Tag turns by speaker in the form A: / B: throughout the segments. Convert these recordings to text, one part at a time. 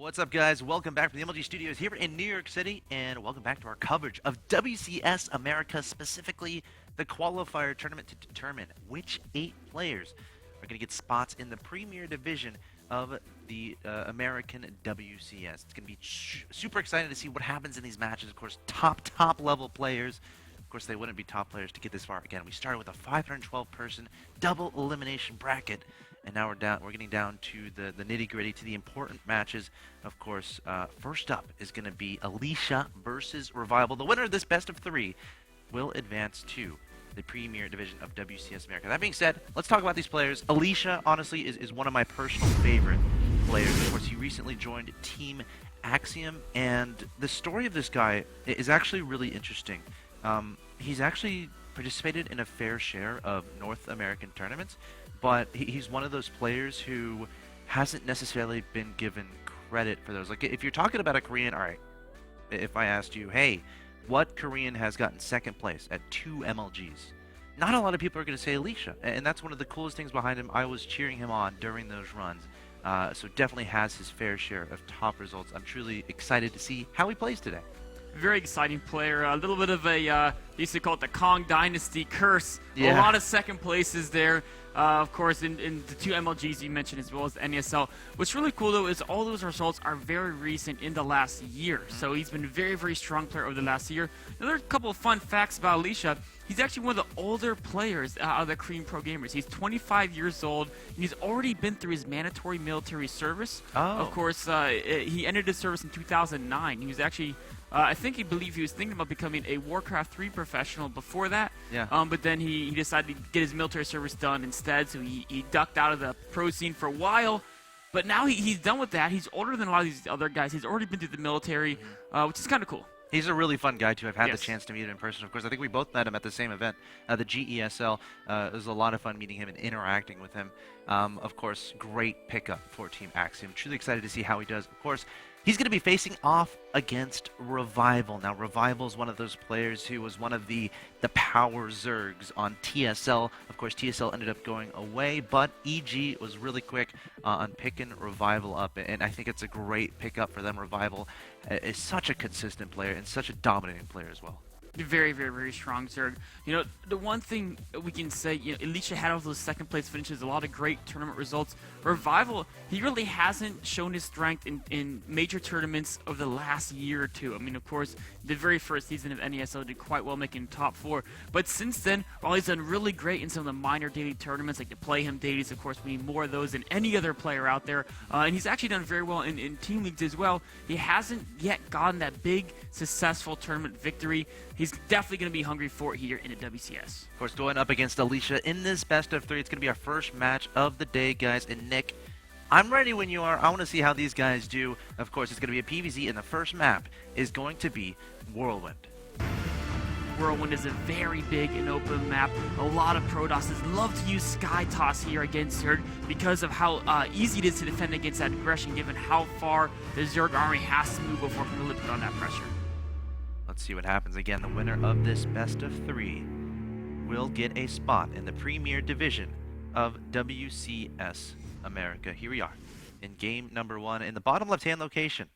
A: What's up, guys? Welcome back from the MLG Studios here in New York City, and welcome back to our coverage of WCS America, specifically the qualifier tournament to determine which 8 players are going to get spots in the premier division of the American WCS. It's going to be super exciting to see what happens in these matches. Of course, top level players. Of course, they wouldn't be top players to get this far. Again, we started with a 512-person double elimination bracket. And now we're getting down to the nitty-gritty, to the important matches. Of course, first up is going to be Alicia versus Revival. The winner of this best of 3 will advance to the Premier Division of WCS America. That being said, let's talk about these players. Alicia, honestly, is one of my personal favorite players. Of course, he recently joined Team Axiom, and the story of this guy is actually really interesting. He's actually participated in a fair share of North American tournaments, but he's one of those players who hasn't necessarily been given credit for those. Like, if you're talking about a Korean, all right, if I asked you, hey, what Korean has gotten second place at 2 MLGs? Not a lot of people are going to say Alicia, and that's one of the coolest things behind him. I was cheering him on during those runs, so definitely has his fair share of top results. I'm truly excited to see how he plays today.
B: Very exciting player. A little bit of a, used to call it the Kong Dynasty curse.
A: Yeah.
B: A lot of second places there. Of course, in the 2 MLGs you mentioned, as well as the NESL. What's really cool, though, is all those results are very recent in the last year. So he's been a very strong player over the last year. Another couple of fun facts about Alicia. He's actually one of the older players out of the Korean Pro Gamers. He's 25 years old, and he's already been through his mandatory military service.
A: Oh.
B: Of course, he ended his service in 2009. He was actually... I think he was thinking about becoming a Warcraft 3 professional before that.
A: Yeah.
B: But then he decided to get his military service done instead, so he ducked out of the pro scene for a while. But now he's done with that. He's older than a lot of these other guys. He's already been through the military, which is kind of cool.
A: He's a really fun guy, too. I've had
B: Yes.
A: the chance to meet him in person. Of course, I think we both met him at the same event, the GESL. It was a lot of fun meeting him and interacting with him. Of course, great pickup for Team Axiom. Truly excited to see how he does. Of course, he's going to be facing off against Revival. Now, Revival is one of those players who was one of the power Zergs on TSL. Of course, TSL ended up going away, but EG was really quick on picking Revival up, and I think it's a great pickup for them. Revival is such a consistent player and such a dominating player as well.
B: Very strong Zerg. You know, the one thing we can say, you know, Alicia had all those second place finishes, a lot of great tournament results. Revival, he really hasn't shown his strength in major tournaments over the last year or two. I mean, of course, the very first season of NESL did quite well, making top 4. But since then, while he's done really great in some of the minor daily tournaments, like the Play Him dailies, of course, we need more of those than any other player out there. And he's actually done very well in team leagues as well. He hasn't yet gotten that big, successful tournament victory. He's definitely going to be hungry for it here in the WCS.
A: Of course, going up against Alicia in this best of 3. It's going to be our first match of the day, guys. And Nick, I'm ready when you are. I want to see how these guys do. Of course, it's going to be a PvZ, and the first map is going to be Whirlwind.
B: Whirlwind is a very big and open map. A lot of Prodosses love to use Sky Toss here against Zerg because of how easy it is to defend against that aggression, given how far the Zerg army has to move before it can really put on that pressure.
A: Let's see what happens. Again, the winner of this best of 3 will get a spot in the Premier Division of WCS America. Here we are in game number 1. In the bottom left-hand location,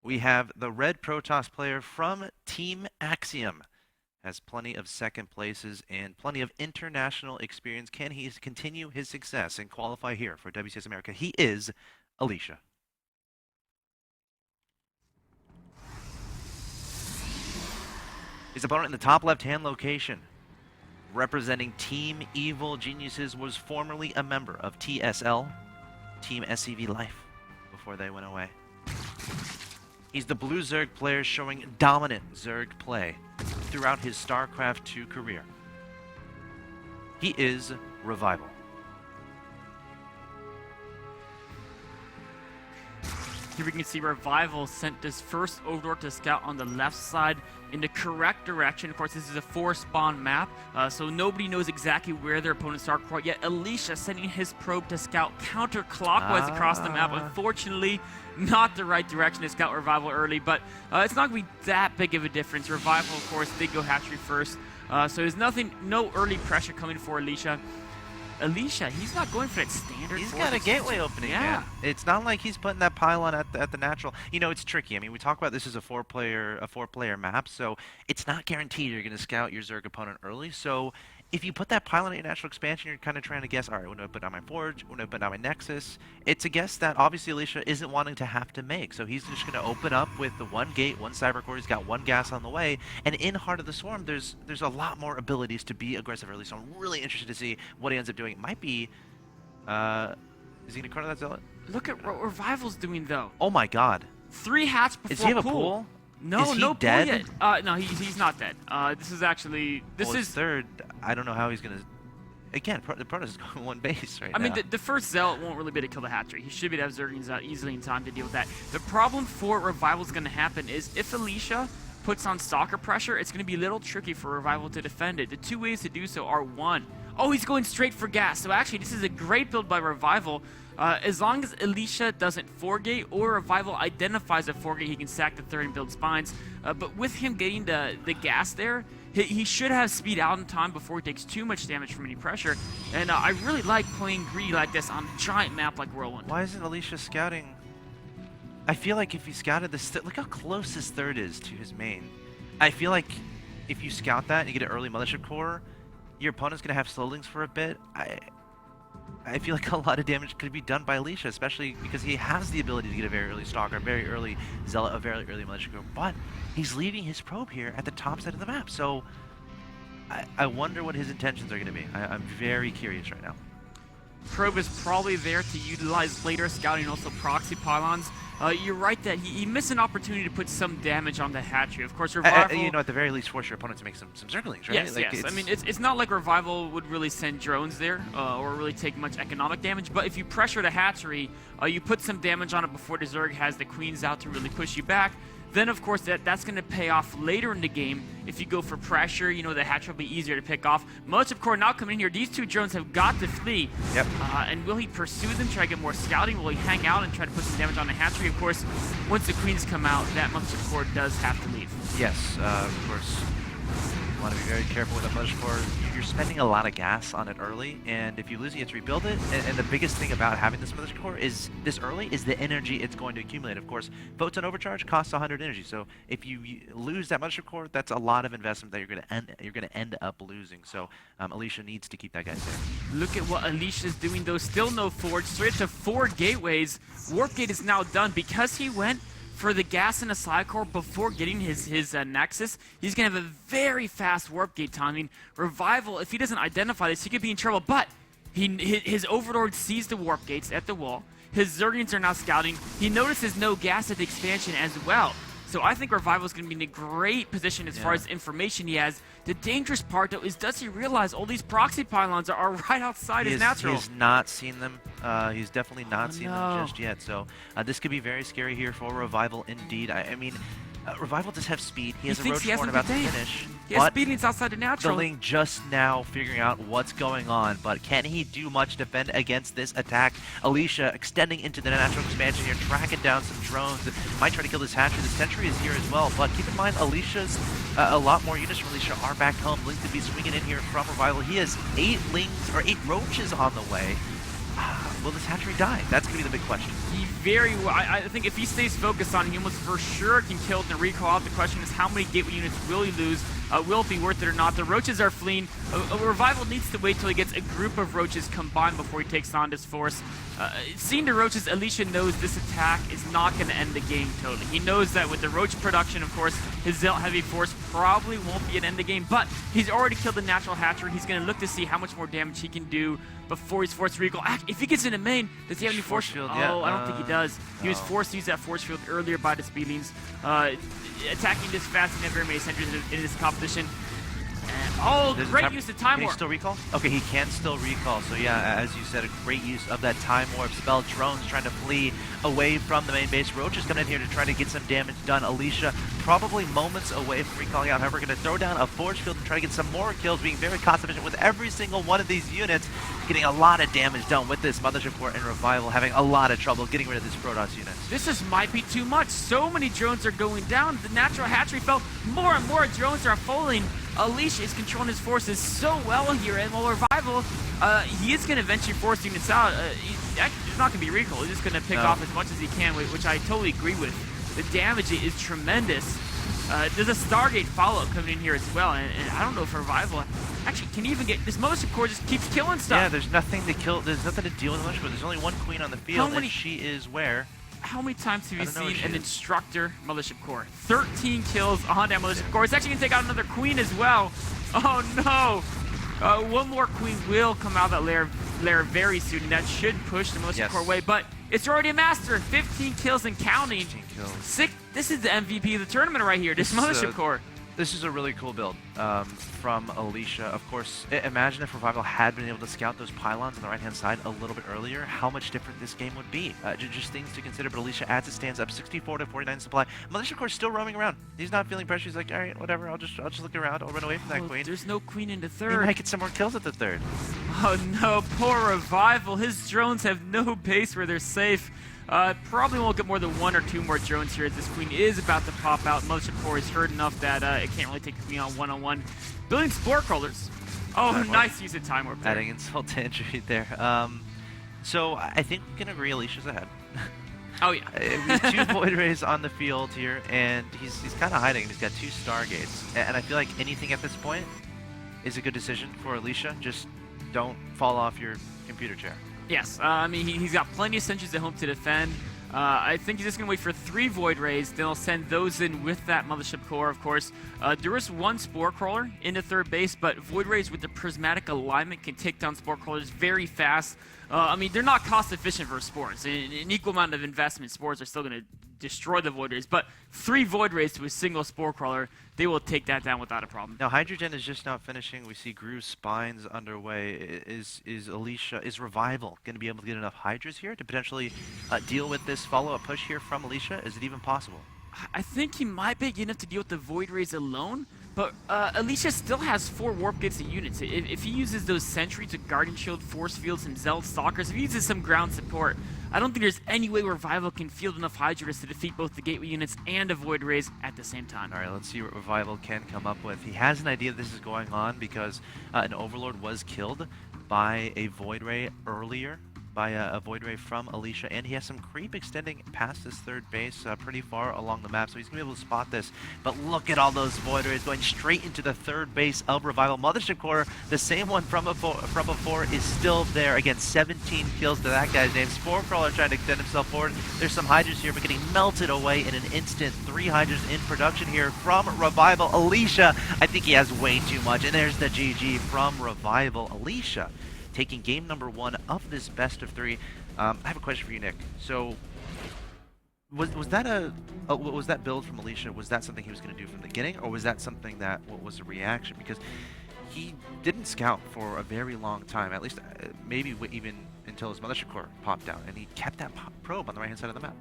A: we have the red Protoss player from Team Axiom. Has plenty of second places and plenty of international experience. Can he continue his success and qualify here for WCS America? He is Alicia. His opponent in the top left-hand location, representing Team Evil Geniuses, was formerly a member of TSL, Team SCV Life, before they went away. He's the blue Zerg player showing dominant Zerg play throughout his StarCraft 2 career. He is Revival.
B: Here we can see Revival sent this first Overlord to scout on the left side in the correct direction. Of course, this is a 4-spawn map, so nobody knows exactly where their opponents are quite yet. Alicia sending his probe to scout counterclockwise across the map. Unfortunately, not the right direction to scout Revival early, but it's not going to be that big of a difference. Revival, of course, did go hatchery first, so there's no early pressure coming for Alicia. Alicia, he's not going for that standard.
A: He's
B: forward
A: got a
B: extension.
A: gateway opening,
B: Yeah.
A: man. It's not like he's putting that pylon at the natural. You know, it's tricky. I mean, we talk about this as a four-player map, so it's not guaranteed you're going to scout your Zerg opponent early. So if you put that pylon at your natural expansion, you're kind of trying to guess, all right, when do I put down my Forge? When do I put down my Nexus? It's a guess that obviously Alicia isn't wanting to have to make. So he's just going to open up with the one gate, one cyber core. He's got one gas on the way. And in Heart of the Swarm, there's a lot more abilities to be aggressive early. So I'm really interested to see what he ends up doing. It might be... is he going to corner that Zealot?
B: Look at what Revival's doing, though.
A: Oh my god.
B: 3 hats before
A: Does he have a
B: pool.
A: pool?
B: No,
A: Is he
B: no
A: dead?
B: pool yet. No, he's not dead. This is actually... This
A: Well,
B: is...
A: his third. I don't know how he's going to... Again, the Protoss is going one base right
B: I
A: now.
B: mean, the first Zealot won't really be able to kill the hatchery. He should be able to have Zerglings out easily in time to deal with that. The problem for Revival's going to happen is if Alicia puts on stalker pressure, it's going to be a little tricky for Revival to defend it. The 2 ways to do so are, 1, oh, he's going straight for gas. So actually, this is a great build by Revival. As long as Alicia doesn't 4-gate or Revival identifies a 4-gate, he can sack the 3rd and build spines. But with him getting the gas there, he should have speed out in time before he takes too much damage from any pressure. And I really like playing greedy like this on a giant map like Whirlwind.
A: Why isn't Alicia scouting? I feel like if he scouted this... Look how close his third is to his main. I feel like if you scout that and you get an early Mothership Core, your opponent's going to have slowlings for a bit. I feel like a lot of damage could be done by Alicia, especially because he has the ability to get a very early Stalker, a very early Zealot, a very early Militia Core, but he's leaving his probe here at the top side of the map, so I wonder what his intentions are going to be. I'm very curious right now.
B: Probe is probably there to utilize later scouting and also proxy pylons. You're right that he missed an opportunity to put some damage on the hatchery. Of course, Revival...
A: you know, at the very least, force your opponent to make some Zerglings, right?
B: Yes,
A: like,
B: yes. I mean, it's not like Revival would really send drones there or really take much economic damage, but if you pressure the hatchery, you put some damage on it before the Zerg has the queens out to really push you back, then of course that's going to pay off later in the game. If you go for pressure, you know, the hatchery will be easier to pick off. Mothership Core now coming in here. These 2 drones have got to flee.
A: Yep.
B: And will he pursue them, try to get more scouting? Will he hang out and try to put some damage on the hatchery? Of course, once the queens come out, that Mothership Core does have to leave.
A: Yes, of course. You want to be very careful with a Mothership Core. You're spending a lot of gas on it early, and if you lose it, you have to rebuild it. And the biggest thing about having this Mothership Core is this early is the energy it's going to accumulate. Of course, Photon Overcharge costs 100 energy, so if you lose that Mothership Core, that's a lot of investment that you're going to end up losing. So Alicia needs to keep that guy safe.
B: Look at what Alicia's doing, though. Still no forge. Straight to 4 gateways. Warp Gate is now done because he went for the gas and a side core before getting his Nexus. He's going to have a very fast Warp Gate timing. Revival, if he doesn't identify this, he could be in trouble, but his Overlord sees the Warp Gates at the wall. His Zerglings are now scouting. He notices no gas at the expansion as well. So I think Revival is going to be in a great position as far as information he has. The dangerous part, though, is does he realize all these proxy pylons are right outside his natural?
A: He's not seen them. He's definitely not seen them just yet. So this could be very scary here for Revival indeed. I mean, Revival does have speed. He has a Roach Horn about to finish.
B: He has speed and it's outside the natural.
A: The Ling just now figuring out what's going on, but can he do much to defend against this attack? Alicia extending into the natural expansion here, tracking down some drones. Might try to kill this hatchery. The Sentry is here as well, but keep in mind, Alicia's a lot more units from Alicia are back home. Ling could be swinging in here from Revival. He has 8 Lings, or 8 Roaches on the way. Will this hatchery die? That's going to be the big question.
B: He very well, I think if he stays focused on it, he almost for sure can kill it in the recall out. The question is how many gateway units will he lose? Will it be worth it or not? The Roaches are fleeing. A Revival needs to wait till he gets a group of Roaches combined before he takes on this force. Seeing the Roaches, Alicia knows this attack is not going to end the game totally. He knows that with the Roach production, of course, his Zealot heavy force probably won't be an end the game, but he's already killed the natural hatchery. He's going to look to see how much more damage he can do before he's forced to recall. If he gets into main, does he have any force field?
A: Yeah.
B: Oh, I don't think he does. He was forced to use that force field earlier by the Speedlings. Attacking this fast and very many sentries in this competition. And, great use of Time
A: Can he
B: Warp.
A: still recall? Okay, he can still recall. So yeah, as you said, a great use of that Time Warp spell. Drones trying to flee away from the main base. Roach is coming in here to try to get some damage done. Alicia probably moments away from recalling out. However, going to throw down a Force Field and try to get some more kills, being very cost efficient with every single one of these units. getting a lot of damage done with this Mothership Core, and Revival having a lot of trouble getting rid of this Protoss unit.
B: This just might be too much. So many drones are going down. The natural hatchery fell. More and more drones are falling. Alicia is controlling his forces so well here, and while Revival, he is going to eventually force units out. There's not going to be recall. He's just going to pick off as much as he can, which I totally agree with. The damage is tremendous. There's a Stargate follow-up coming in here as well, and I don't know if Revival actually can even get... This Mothership Core just keeps killing stuff.
A: Yeah, there's nothing to kill. There's nothing to deal with the Mothership Core. There's only one queen on the field, and she is where?
B: How many times have you seen an Instructor Mothership Core? 13 kills on that Mothership Core. It's actually going to take out another queen as well. Oh, no. One more queen will come out of that lair very soon, and that should push the Mothership Core away. But it's already a master. 15 kills and counting.
A: 15 kills.
B: This is the MVP of the tournament right here, this Mothership Core.
A: This is a really cool build from Alicia. Of course, imagine if Revival had been able to scout those pylons on the right-hand side a little bit earlier, how much different this game would be. Just things to consider, but Alicia adds it, stands up 64 to 49 supply. Mothership Core's still roaming around. He's not feeling pressure. He's like, all right, whatever, I'll just look around. I'll run away from that queen.
B: There's no queen in the third.
A: He might get some more kills at the third.
B: Oh no, poor Revival. His drones have no base where they're safe. Probably won't get more than 1 or 2 more drones here as this queen is about to pop out. Mothership Core is hurt enough that it can't really take the queen on one-on-one. Building Spore Crawlers. Oh, nice use of time warp there.
A: Adding insult to injury there. So I think we can agree Alicia's ahead.
B: Oh yeah.
A: We have 2 Void Rays on the field here, and he's kind of hiding. He's got 2 Stargates, and I feel like anything at this point is a good decision for Alicia. Just don't fall off your computer chair.
B: Yes, I mean, he's got plenty of sentries at home to defend. I think he's just going to wait for 3 Void Rays, then he'll send those in with that Mothership Core, of course. There is 1 Spore Crawler in the third base, but Void Rays with the prismatic alignment can take down Spore Crawlers very fast. I mean, they're not cost efficient for spores. An equal amount of investment, spores are still going to destroy the Void Rays, but 3 Void Rays to a single Spore Crawler, they will take that down without a problem.
A: Now, Hydrogen is just not finishing. We see Groove's Spines underway. Is Revival going to be able to get enough Hydras here to potentially deal with this follow-up push here from Alicia? Is it even possible?
B: I think he might be enough to deal with the Void Rays alone, but Alicia still has 4 Warp Gates and units. If he uses those Sentries to Guardian Shield, Force Fields, and Zealot Stalkers, if he uses some ground support, I don't think there's any way Revival can field enough Hydras to defeat both the Gateway units and the Void Rays at the same time.
A: All right, let's see what Revival can come up with. He has an idea this is going on because an Overlord was killed by a Void Ray earlier, by a Void Ray from Alicia, and he has some creep extending past his third base pretty far along the map, so he's going to be able to spot this. But look at all those Void Rays going straight into the third base of Revival. Mothership Core, the same one from before, is still there. Again, 17 kills to that guy's name. Spore Crawler trying to extend himself forward. There's some Hydras here, but getting melted away in an instant. 3 Hydras in production here from Revival. Alicia, I think he has way too much, and there's the GG from Revival. Alicia taking game number 1 of this best of 3. I have a question for you, Nick. So, was that build from Alicia? Was that something he was going to do from the beginning, or was that something that was a reaction? Because he didn't scout for a very long time, at least maybe even until his Mothership Core popped out, and he kept that probe on the right-hand side of the map.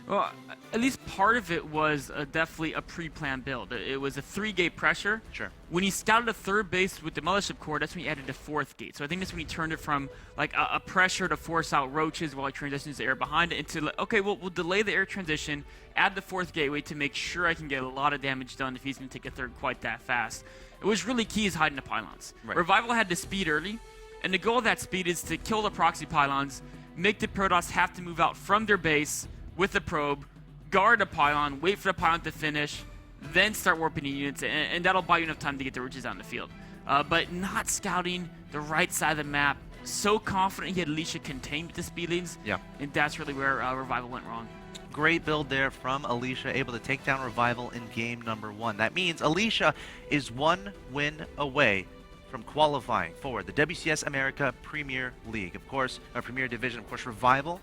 B: Well, at least part of it was definitely a pre-planned build. It was a 3-gate pressure.
A: Sure.
B: When he scouted a third base with the Mothership Core, that's when he added the 4th gate. So I think that's when he turned it from like a pressure to force out roaches while he transitions the air behind it into, like, okay, we'll delay the air transition, add the 4th gateway to make sure I can get a lot of damage done if he's going to take a third quite that fast. It was really key is hiding the pylons.
A: Right.
B: Revival had the speed early, and the goal of that speed is to kill the proxy pylons, make the Protoss have to move out from their base with the probe, guard a pylon, wait for the pylon to finish, then start warping the units, and that'll buy you enough time to get the roaches out in the field. But not scouting the right side of the map, so confident he had Alicia contained with the speedlings, and that's really where Revival went wrong.
A: Great build there from Alicia, able to take down Revival in game number 1. That means Alicia is 1 win away from qualifying for the WCS America Premier League, of course, our Premier Division. Of course, Revival,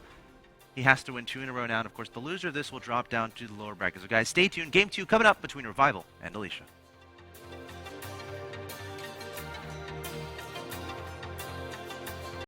A: he has to win 2 in a row now, and of course the loser of this will drop down to the lower bracket. So guys, stay tuned. Game 2 coming up between Revival and Alicia.